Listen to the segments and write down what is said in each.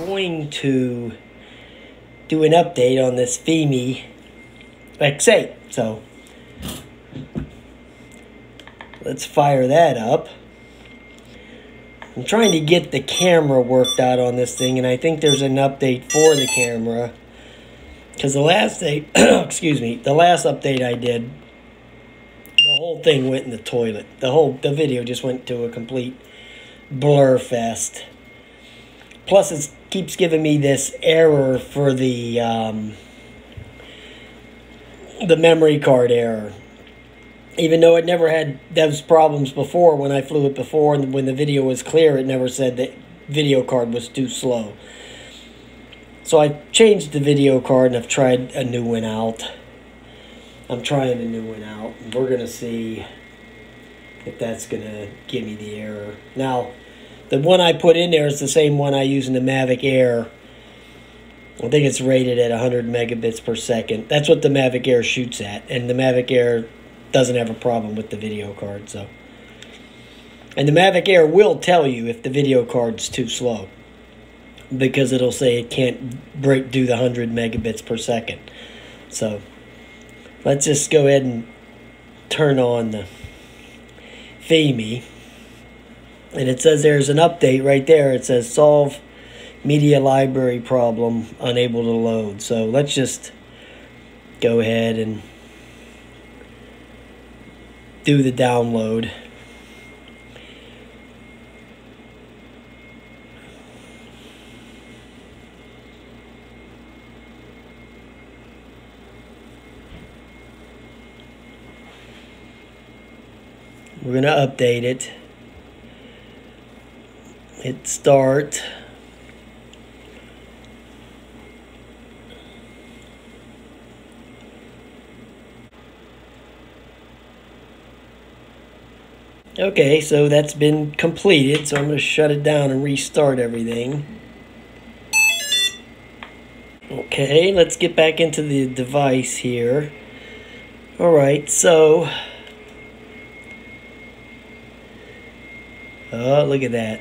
going to do an update on this FIMI X8. So let's fire that up. I'm trying to get the camera worked out on this thing, and I think there's an update for the camera. Because the last excuse me, the last update I did, the whole thing went in the toilet. The video just went to a complete blur fest. Plus, it keeps giving me this error for the memory card error. Even though it never had those problems before when I flew it before, and when the video was clear, it never said that video card was too slow. So I changed the video card and I've tried a new one out. I'm trying a new one out. And we're going to see if that's going to give me the error. Now, the one I put in there is the same one I use in the Mavic Air. I think it's rated at 100 megabits per second. That's what the Mavic Air shoots at. And the Mavic Air doesn't have a problem with the video card. So, and the Mavic Air will tell you if the video card's too slow, because it'll say it can't do the 100 megabits per second. So let's just go ahead and turn on the FIMI. And it says there's an update right there. It says solve media library problem, unable to load. So let's just go ahead and do the download. We're going to update it. Hit start. Okay, so that's been completed, so I'm going to shut it down and restart everything. Okay, let's get back into the device here. Alright, so oh, look at that.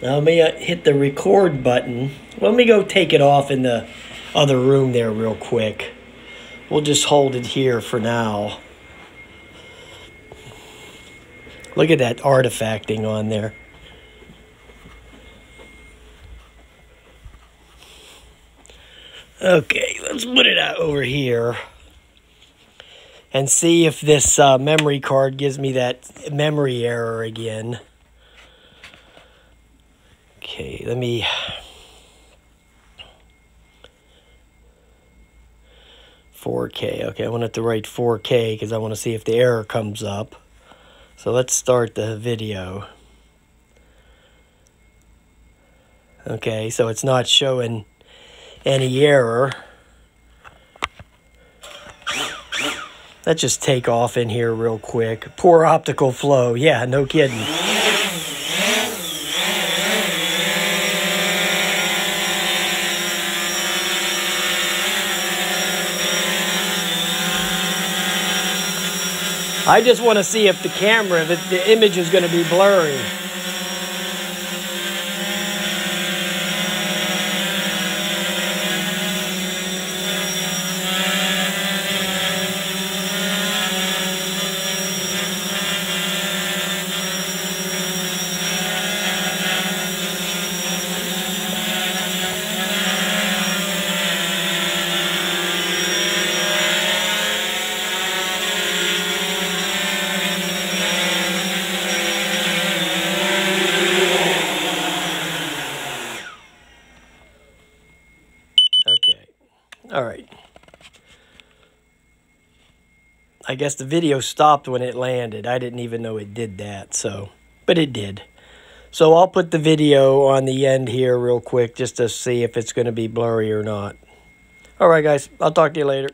Now let me hit the record button. Let me go take it off in the other room there real quick. We'll just hold it here for now. Look at that artifacting on there. Okay, let's put it out over here and see if this memory card gives me that memory error again. Okay, let me... .4K. Okay, I want it to write 4K because I want to see if the error comes up. So let's start the video. Okay, so it's not showing any error. Let's just take off in here real quick. Poor optical flow. Yeah, no kidding. I just want to see if the camera, if the image is going to be blurry. Okay. All right. I guess the video stopped when it landed. I didn't even know it did that, so, but it did. So I'll put the video on the end here real quick just to see if it's going to be blurry or not. All right, guys. I'll talk to you later.